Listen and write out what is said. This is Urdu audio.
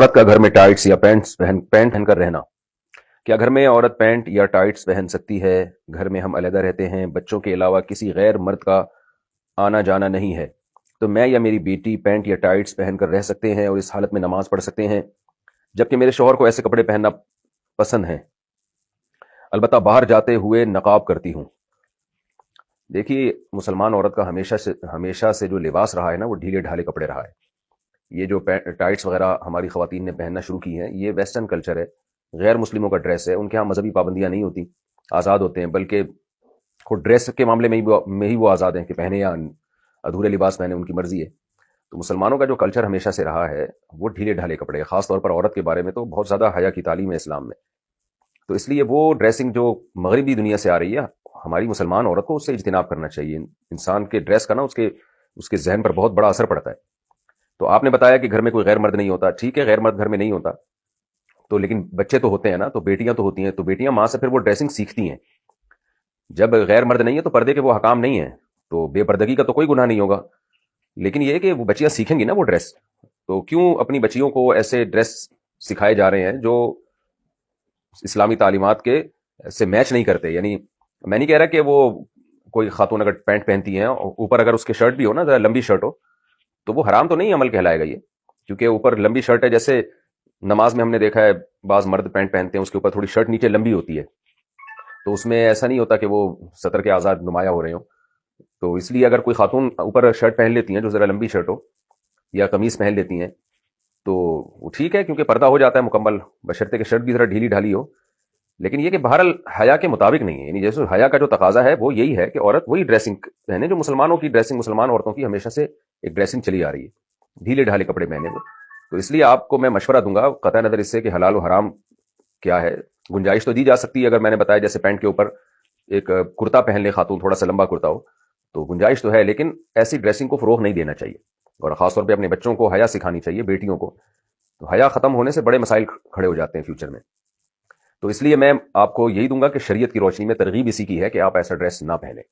عورت کا گھر میں ٹائٹس یا پینٹ پہن کر رہنا، کیا گھر میں عورت پینٹ یا ٹائٹس پہن سکتی ہے؟ گھر میں ہم علیحدہ رہتے ہیں، بچوں کے علاوہ کسی غیر مرد کا آنا جانا نہیں ہے، تو میں یا میری بیٹی پینٹ یا ٹائٹس پہن کر رہ سکتے ہیں اور اس حالت میں نماز پڑھ سکتے ہیں، جبکہ میرے شوہر کو ایسے کپڑے پہننا پسند ہیں، البتہ باہر جاتے ہوئے نقاب کرتی ہوں۔ دیکھیے، مسلمان عورت کا ہمیشہ سے جو لباس رہا ہے نا، وہ ڈھیلے ڈھالے کپڑے رہا ہے۔ یہ جو ٹائٹس وغیرہ ہماری خواتین نے پہننا شروع کی ہیں، یہ ویسٹرن کلچر ہے، غیر مسلموں کا ڈریس ہے۔ ان کے ہاں مذہبی پابندیاں نہیں ہوتی، آزاد ہوتے ہیں، بلکہ خود ڈریس کے معاملے میں ہی وہ آزاد ہیں کہ پہنے یا ادھورے لباس پہنے، ان کی مرضی ہے۔ تو مسلمانوں کا جو کلچر ہمیشہ سے رہا ہے وہ ڈھیلے ڈھالے کپڑے، خاص طور پر عورت کے بارے میں تو بہت زیادہ حیا کی تعلیم ہے اسلام میں۔ تو اس لیے وہ ڈریسنگ جو مغربی دنیا سے آ رہی ہے، ہماری مسلمان عورت کو اس سے اجتناب کرنا چاہیے۔ انسان کے ڈریس کا نا اس کے ذہن پر بہت بڑا اثر پڑتا ہے۔ تو آپ نے بتایا کہ گھر میں کوئی غیر مرد نہیں ہوتا، ٹھیک ہے، غیر مرد گھر میں نہیں ہوتا تو لیکن بچے تو ہوتے ہیں نا، تو بیٹیاں تو ہوتی ہیں، تو بیٹیاں ماں سے پھر وہ ڈریسنگ سیکھتی ہیں۔ جب غیر مرد نہیں ہے تو پردے کے وہ حکام نہیں ہیں، تو بے پردگی کا تو کوئی گناہ نہیں ہوگا، لیکن یہ ہے کہ وہ بچیاں سیکھیں گی نا وہ ڈریس۔ تو کیوں اپنی بچیوں کو ایسے ڈریس سکھائے جا رہے ہیں جو اسلامی تعلیمات کے سے میچ نہیں کرتے؟ یعنی میں نہیں کہہ رہا کہ وہ کوئی خاتون اگر پینٹ پہنتی ہیں اوپر اگر اس کے شرٹ بھی ہو نا، ذرا لمبی شرٹ ہو، تو وہ حرام تو نہیں عمل کہلائے گا یہ، کیونکہ اوپر لمبی شرٹ ہے۔ جیسے نماز میں ہم نے دیکھا ہے بعض مرد پینٹ پہنتے ہیں، اس کے اوپر تھوڑی شرٹ نیچے لمبی ہوتی ہے، تو اس میں ایسا نہیں ہوتا کہ وہ سطر کے آزاد نمایاں ہو رہے ہوں۔ تو اس لیے اگر کوئی خاتون اوپر شرٹ پہن لیتی ہیں جو ذرا لمبی شرٹ ہو، یا قمیص پہن لیتی ہیں، تو وہ ٹھیک ہے، کیونکہ پردہ ہو جاتا ہے مکمل، بشرطے کہ شرٹ بھی ذرا ڈھیلی ڈھالی ہو۔ لیکن یہ کہ بہرحال حیا کے مطابق نہیں ہے، یعنی جیسے حیا کا جو تقاضا ہے وہ یہی ہے کہ عورت وہی ڈریسنگ پہنے جو مسلمانوں کی ڈریسنگ، مسلمان عورتوں کی ہمیشہ سے ایک ڈریسنگ چلی آ رہی ہے، ڈھیلے ڈھالے کپڑے پہنے ہوئے۔ تو اس لیے آپ کو میں مشورہ دوں گا، قطع نظر اس سے کہ حلال و حرام کیا ہے، گنجائش تو دی جا سکتی ہے، اگر میں نے بتایا جیسے پینٹ کے اوپر ایک کرتا پہن لے خاتون، تھوڑا سا لمبا کرتا ہو، تو گنجائش تو ہے، لیکن ایسی ڈریسنگ کو فروغ نہیں دینا چاہیے، اور خاص طور پہ اپنے بچوں کو حیا سکھانی چاہیے، بیٹیوں کو۔ تو حیا ختم ہونے سے بڑے مسائل کھڑے ہو جاتے ہیں فیوچر میں۔ تو اس لیے میں آپ کو یہی دوں گا کہ شریعت کی روشنی میں ترغیب اسی کی ہے کہ آپ ایسا ڈریس نہ پہنیں۔